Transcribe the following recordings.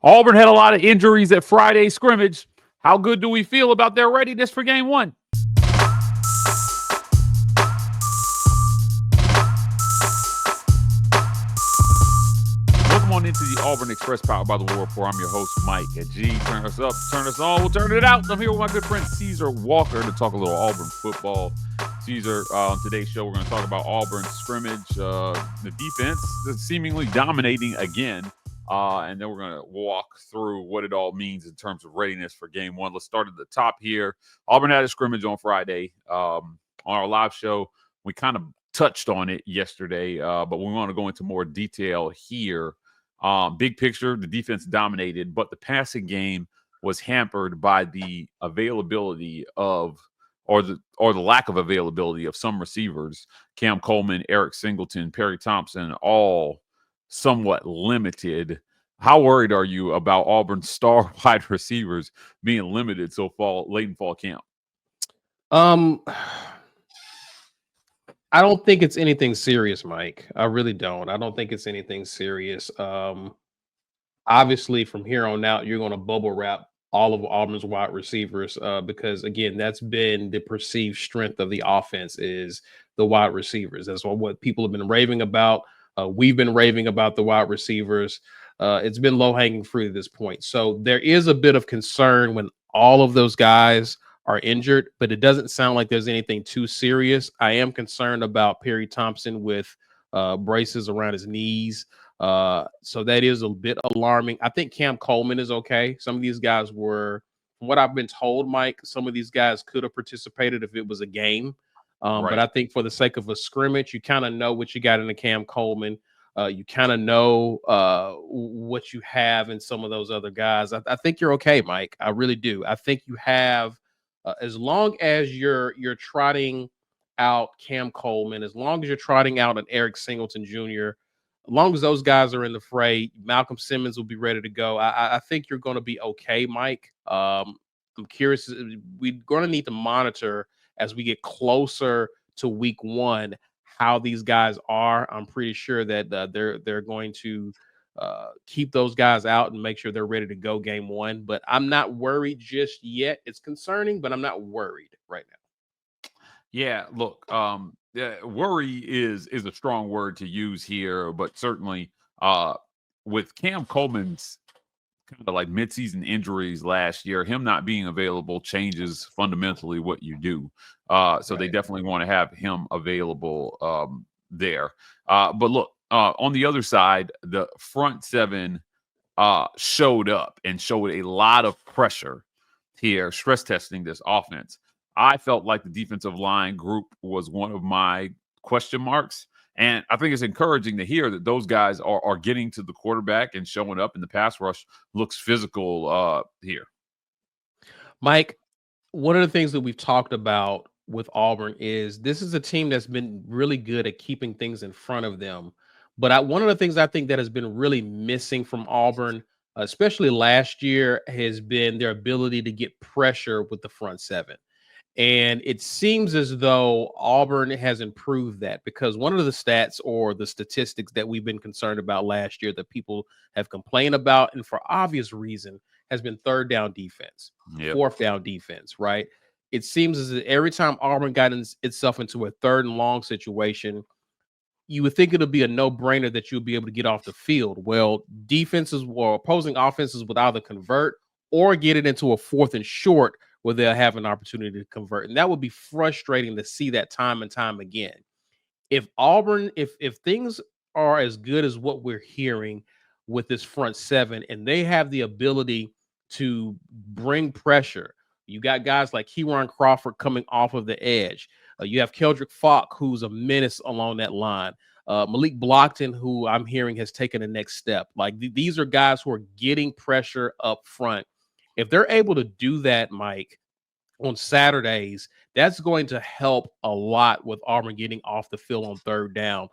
Auburn had a lot of injuries at Friday scrimmage. How good do we feel about their readiness for game one? Welcome on into the Auburn Express, powered by the War Report. I'm your host, Mike. At G, turn us up, turn us on, we'll turn it out. I'm here with my good friend Caesar Walker to talk a little Auburn football. Caesar, on today's show, we're going to talk about Auburn scrimmage, the defense that's seemingly dominating again. And then we're going to walk through what it all means in terms of readiness for game one. Let's start at the top here. Auburn had a scrimmage on Friday. On our live show, we kind of touched on it yesterday, but we want to go into more detail here. Big picture, the defense dominated, but the passing game was hampered by the availability of or the lack of availability of some receivers. Cam Coleman, Singleton, Perry Thompson, all somewhat limited. How worried are you about Auburn's star wide receivers being limited so late in fall camp? I don't think it's anything serious, Mike. I really don't. I don't think it's anything serious. Obviously, from here on out, you're going to bubble wrap all of Auburn's wide receivers because, again, that's been the perceived strength of the offense is the wide receivers. That's what people have been raving about. We've been raving about the wide receivers. It's been low-hanging fruit at this point. So there is a bit of concern when all of those guys are injured, but it doesn't sound like there's anything too serious. I am concerned about Perry Thompson with braces around his knees. So that is a bit alarming. I think Cam Coleman is okay. Some of these guys were, from what I've been told, Mike, some of these guys could have participated if it was a game. Right. But I think for the sake of a scrimmage, you kind of know what you got in the Cam Coleman. You kind of know what you have in some of those other guys. I think you're okay, Mike. I really do. I think you have, as long as you're trotting out Cam Coleman, as long as you're trotting out an Singleton Jr., as long as those guys are in the fray, Malcolm Simmons will be ready to go. I think you're going to be okay, Mike. I'm curious. We're going to need to monitor as we get closer to week one how these guys are. I'm pretty sure that they're going to keep those guys out and make sure they're ready to go game one. But I'm not worried just yet. It's concerning, but I'm not worried right now. Yeah, look, worry is a strong word to use here, but certainly with Cam Coleman's kind of like midseason injuries last year, him not being available changes fundamentally what you do. So They definitely want to have him available there. But look, on the other side, the front seven showed up and showed a lot of pressure here, stress testing this offense. I felt like the defensive line group was one of my question marks. And I think it's encouraging to hear that those guys are getting to the quarterback and showing up, and the pass rush looks physical here. Mike, one of the things that we've talked about with Auburn is this is a team that's been really good at keeping things in front of them. But one of the things I think that has been really missing from Auburn, especially last year, has been their ability to get pressure with the front seven. And it seems as though Auburn has improved that, because one of the stats or the statistics that we've been concerned about last year that people have complained about, and for obvious reason, has been third down defense, fourth down defense, right? It seems as if every time Auburn got itself into a third and long situation, you would think it'll be a no-brainer that you'll be able to get off the field. Well, defenses or opposing offenses would either convert or get it into a fourth and short where they'll have an opportunity to convert. And that would be frustrating to see that time and time again. If Auburn, if things are as good as what we're hearing with this front seven, and they have the ability to bring pressure, you got guys like Kieran Crawford coming off of the edge. You have Keldrick Falk, who's a menace along that line. Malik Blockton, who I'm hearing has taken the next step. Like these are guys who are getting pressure up front. If they're able to do that, Mike, on Saturdays, that's going to help a lot with Auburn getting off the field on third down.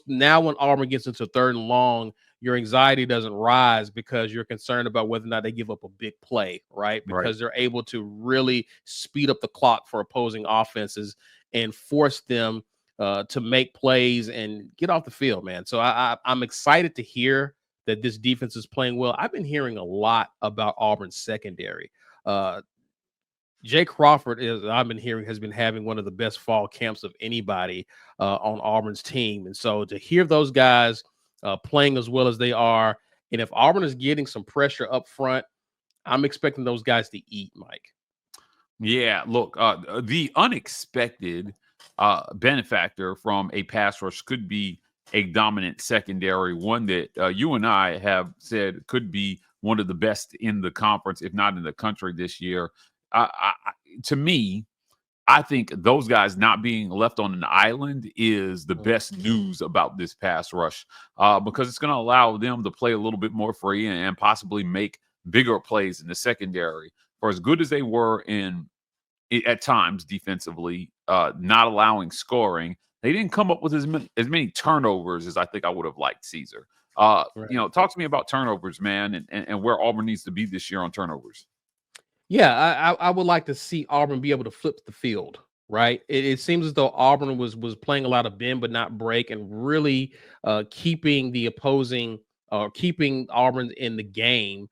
Now when Auburn gets into third and long, your anxiety doesn't rise because you're concerned about whether or not they give up a big play, right? Because they're able to really speed up the clock for opposing offenses and force them to make plays and get off the field, man. So I'm excited to hear that this defense is playing well. I've been hearing a lot about Auburn's secondary. Jay Crawford, I've been hearing, has been having one of the best fall camps of anybody on Auburn's team. And so to hear those guys playing as well as they are, and if Auburn is getting some pressure up front, I'm expecting those guys to eat, Mike. Yeah, look, the unexpected benefactor from a pass rush could be a dominant secondary, one that you and I have said could be one of the best in the conference, if not in the country this year. To me, I think those guys not being left on an island is the best news about this pass rush because it's going to allow them to play a little bit more free and possibly make bigger plays in the secondary. For as good as they were at times defensively, not allowing scoring, they didn't come up with as many turnovers as I think I would have liked, Caesar. Right. Talk to me about turnovers, man, and where Auburn needs to be this year on turnovers. Yeah, I would like to see Auburn be able to flip the field, right? It seems as though Auburn was playing a lot of bend but not break, and really keeping the opposing keeping Auburn in the game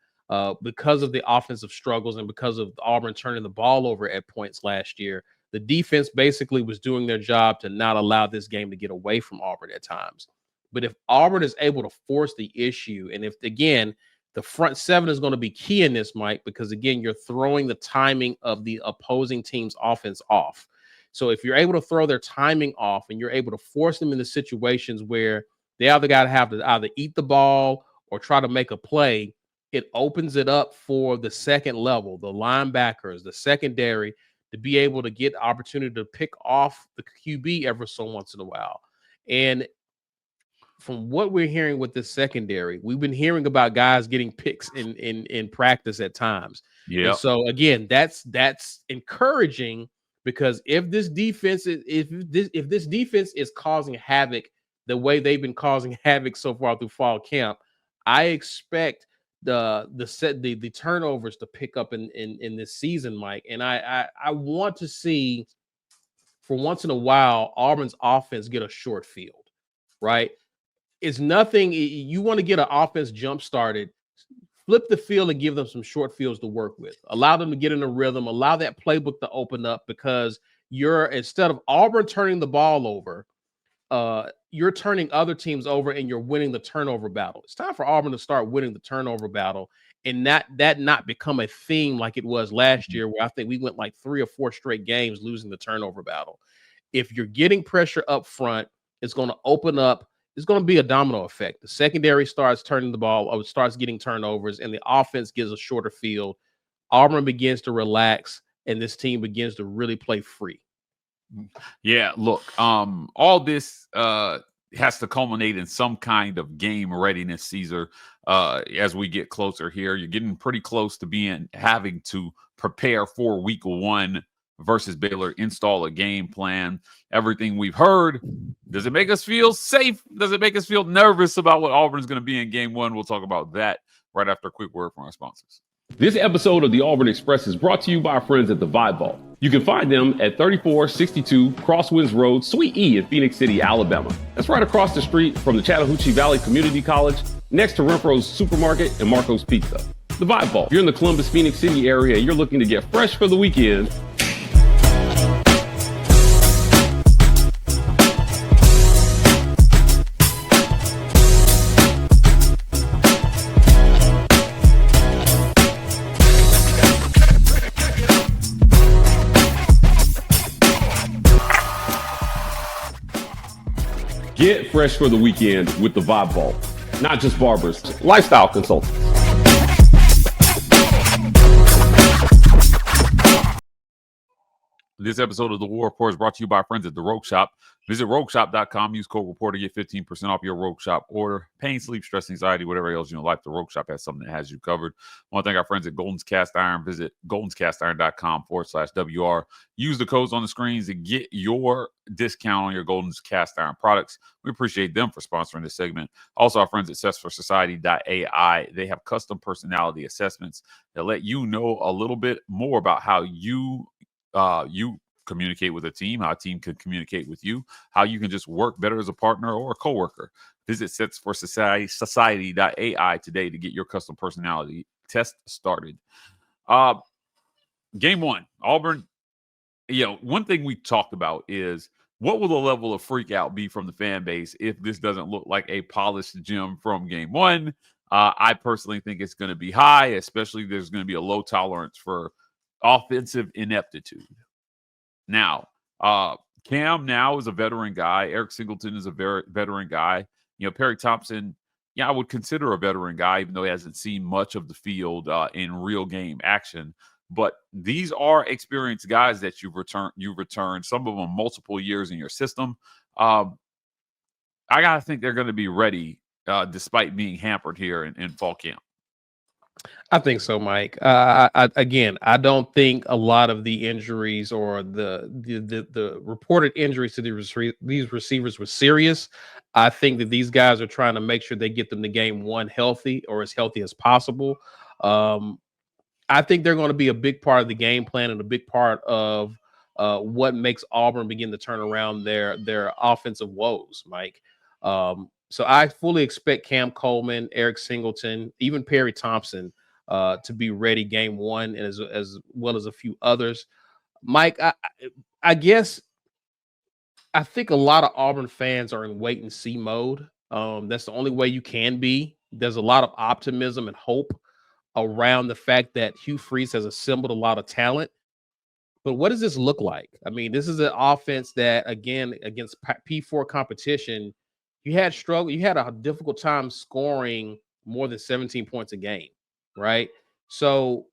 because of the offensive struggles and because of Auburn turning the ball over at points last year. The defense basically was doing their job to not allow this game to get away from Auburn at times. But if Auburn is able to force the issue, and if, again, the front seven is going to be key in this, Mike, because, again, you're throwing the timing of the opposing team's offense off. So if you're able to throw their timing off and you're able to force them into situations where they either got to have to either eat the ball or try to make a play, it opens it up for the second level, the linebackers, the secondary, to be able to get opportunity to pick off the QB ever so once in a while. And from what we're hearing with this secondary, we've been hearing about guys getting picks in practice at times. Yeah. So again, that's encouraging, because if this defense is causing havoc the way they've been causing havoc so far through fall camp, I expect the turnovers to pick up in this season, Mike. And I want to see, for once in a while, Auburn's offense get a short field, right? It's nothing. You want to get an offense jump started, flip the field and give them some short fields to work with. Allow them to get in a rhythm. Allow that playbook to open up, because instead of Auburn turning the ball over, you're turning other teams over and you're winning the turnover battle. It's time for Auburn to start winning the turnover battle, and that not become a theme like it was last year, where I think we went like 3 or 4 straight games losing the turnover battle. If you're getting pressure up front, it's going to open up. It's going to be a domino effect. The secondary starts turning the ball, or starts getting turnovers, and the offense gives a shorter field. Auburn begins to relax, and this team begins to really play free. Yeah, look, all this has to culminate in some kind of game readiness, Caesar. As we get closer here, you're getting pretty close to having to prepare for week 1 versus Baylor, install a game plan. Everything we've heard, does it make us feel safe? Does it make us feel nervous about what Auburn's going to be in game 1? We'll talk about that right after a quick word from our sponsors. This episode of the Auburn Express is brought to you by our friends at the Vibe Vault. You can find them at 3462 Crosswinds Road, Suite E in Phoenix City, Alabama. That's right across the street from the Chattahoochee Valley Community College, next to Renfro's Supermarket and Marco's Pizza. The Vibe Vault. If you're in the Columbus, Phoenix City area and you're looking to get fresh for the weekend, get fresh for the weekend with the Vibe Vault. Not just barbers, lifestyle consultants. This episode of The War Report is brought to you by our friends at The Rogue Shop. Visit rogueshop.com. Use code REPORT to get 15% off your Rogue Shop order. Pain, sleep, stress, anxiety, whatever else you know in life, The Rogue Shop has something that has you covered. I want to thank our friends at Golden's Cast Iron. Visit goldenscastiron.com/WR. Use the codes on the screens to get your discount on your Golden's Cast Iron products. We appreciate them for sponsoring this segment. Also, our friends at assessforsociety.ai. They have custom personality assessments that let you know a little bit more about how you communicate with a team, how a team can communicate with you, how you can just work better as a partner or a coworker. Visit setsforsociety.ai today to get your custom personality test started. Game one, Auburn. One thing we talked about is what will the level of freak out be from the fan base if this doesn't look like a polished gem from game one? I personally think it's going to be high, especially there's going to be a low tolerance for offensive ineptitude. Now, Cam now is a veteran guy. Eric Singleton is a very veteran guy. Perry Thompson, I would consider a veteran guy, even though he hasn't seen much of the field in real game action. But these are experienced guys that you've returned, some of them multiple years in your system. I got to think they're going to be ready despite being hampered here in fall camp. I think so, Mike. I don't think a lot of the injuries or the reported injuries to these receivers were serious. I think that these guys are trying to make sure they get them to game one healthy or as healthy as possible. I think they're going to be a big part of the game plan and a big part of what makes Auburn begin to turn around their offensive woes, Mike. So I fully expect Cam Coleman, Eric Singleton, even Perry Thompson to be ready game one, and as well as a few others. Mike, I guess I think a lot of Auburn fans are in wait and see mode. That's the only way you can be. There's a lot of optimism and hope around the fact that Hugh Freeze has assembled a lot of talent. But what does this look like? I mean, this is an offense that, again, against P4 competition, you had a difficult time scoring more than 17 points a game, right? So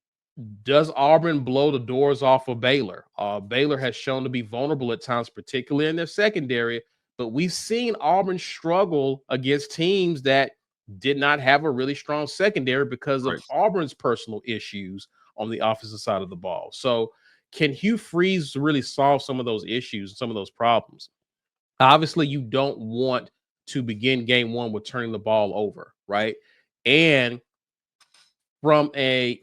does Auburn blow the doors off of Baylor? Baylor has shown to be vulnerable at times, particularly in their secondary, but we've seen Auburn struggle against teams that did not have a really strong secondary because of Auburn's personal issues on the offensive side of the ball. So can Hugh Freeze really solve some of those issues, some of those problems? Obviously, you don't want to begin game one with turning the ball over, right? And from an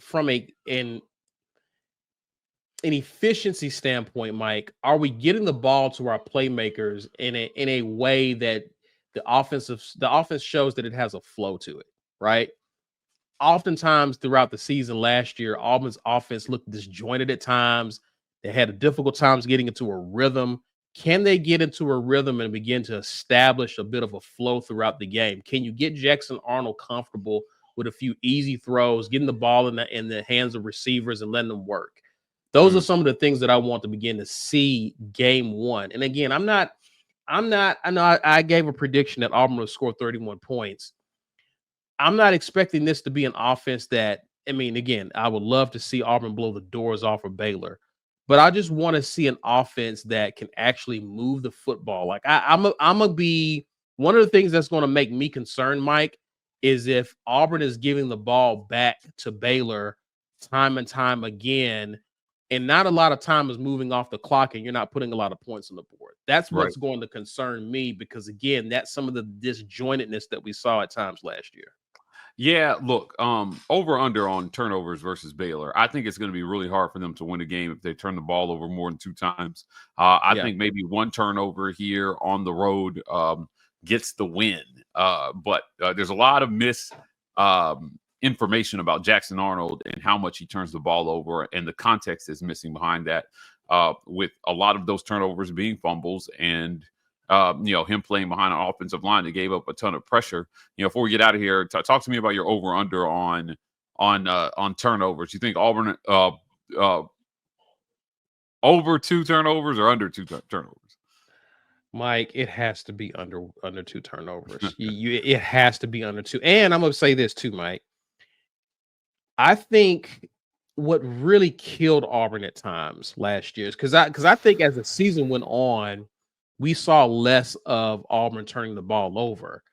efficiency standpoint, Mike, are we getting the ball to our playmakers in a way that the offense shows that it has a flow to it, right? Oftentimes throughout the season last year, Auburn's offense looked disjointed at times. They had a difficult times getting into a rhythm. Can they get into a rhythm and begin to establish a bit of a flow throughout the game? Can you get Jackson Arnold comfortable with a few easy throws, getting the ball in the hands of receivers and letting them work? Those are some of the things that I want to begin to see game one. And again, I know I gave a prediction that Auburn would score 31 points. I'm not expecting this to be an offense that, again, I would love to see Auburn blow the doors off of Baylor, but I just want to see an offense that can actually move the football. Like I'm gonna be one of the things that's going to make me concerned, Mike, is if Auburn is giving the ball back to Baylor time and time again, and not a lot of time is moving off the clock and you're not putting a lot of points on the board. That's what's going to concern me because, again, that's some of the disjointedness that we saw at times last year. Yeah, look, over under on turnovers versus Baylor. I think it's going to be really hard for them to win a game if they turn the ball over more than 2 times. I think maybe 1 turnover here on the road gets the win. But there's a lot of information about Jackson Arnold and how much he turns the ball over, and the context is missing behind that, with a lot of those turnovers being fumbles and him playing behind an offensive line that gave up a ton of pressure. Before we get out of here, talk to me about your over under on turnovers. You think Auburn over 2 turnovers or under 2 turnovers? Mike, it has to be under 2 turnovers. It has to be under 2. And I'm going to say this too, Mike. I think what really killed Auburn at times last year is because I think as the season went on, we saw less of Auburn turning the ball over.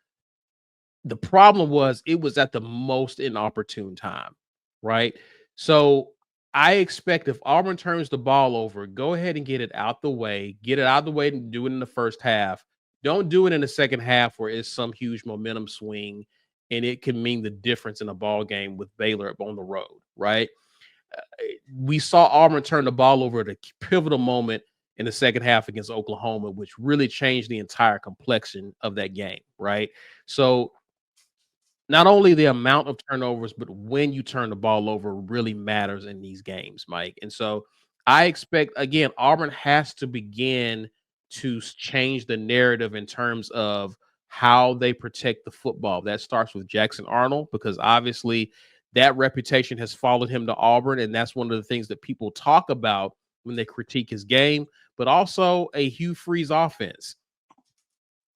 The problem was it was at the most inopportune time, right? So I expect if Auburn turns the ball over, go ahead and get it out the way and do it in the first half. Don't do it in the second half where it's some huge momentum swing and it can mean the difference in a ball game with Baylor on the road, right? We saw Auburn turn the ball over at a pivotal moment in the second half against Oklahoma, which really changed the entire complexion of that game, right? So not only the amount of turnovers, but when you turn the ball over really matters in these games, Mike. And so I expect, again, Auburn has to begin to change the narrative in terms of how they protect the football. That starts with Jackson Arnold, because obviously that reputation has followed him to Auburn, and that's one of the things that people talk about when they critique his game, but also a Hugh Freeze offense.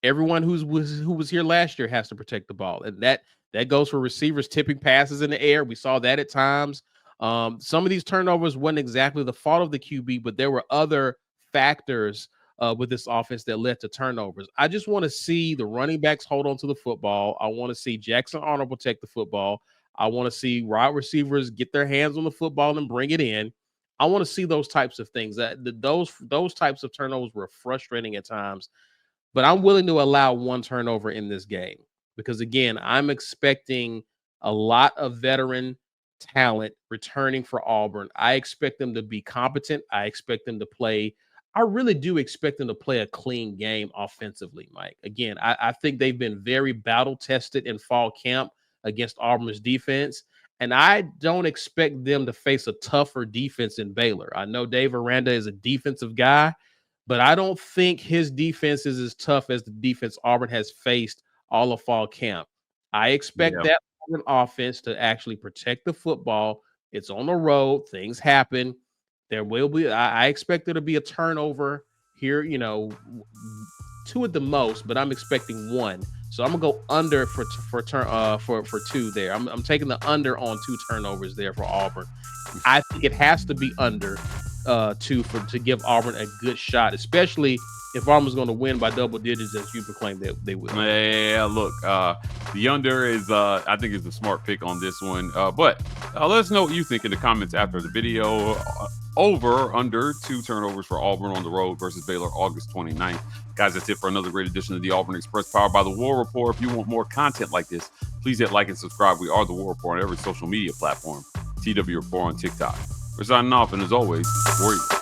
Everyone who was here last year has to protect the ball, and that goes for receivers tipping passes in the air. We saw that at times. Some of these turnovers wasn't exactly the fault of the QB, but there were other factors with this offense that led to turnovers. I just want to see the running backs hold on to the football. I want to see Jackson Arnold protect the football. I want to see wide receivers get their hands on the football and bring it in. I want to see those types of things. Those types of turnovers were frustrating at times, but I'm willing to allow one turnover in this game because, again, I'm expecting a lot of veteran talent returning for Auburn. I expect them to be competent. I expect them to play. I really do expect them to play a clean game offensively, Mike. Again, I think they've been very battle-tested in fall camp against Auburn's defense, and I don't expect them to face a tougher defense in Baylor. I know Dave Aranda is a defensive guy, but I don't think his defense is as tough as the defense Auburn has faced all of fall camp. I expect that Auburn offense to actually protect the football. It's on the road. Things happen. There will be, I expect there to be a turnover here, 2 at the most, but I'm expecting 1. So I'm gonna go under for 2 there. I'm taking the under on 2 turnovers there for Auburn. I think it has to be under 2 to give Auburn a good shot, especially if Auburn's going to win by double digits, as you proclaimed that they will. Yeah, look, the under is, I think, is a smart pick on this one. But let us know what you think in the comments after the video. Over, under 2 turnovers for Auburn on the road versus Baylor August 29th. Guys, that's it for another great edition of the Auburn Express, powered by the War Report. If you want more content like this, please hit like and subscribe. We are the War Report on every social media platform. TW Report on TikTok. We're signing off, and as always, for you.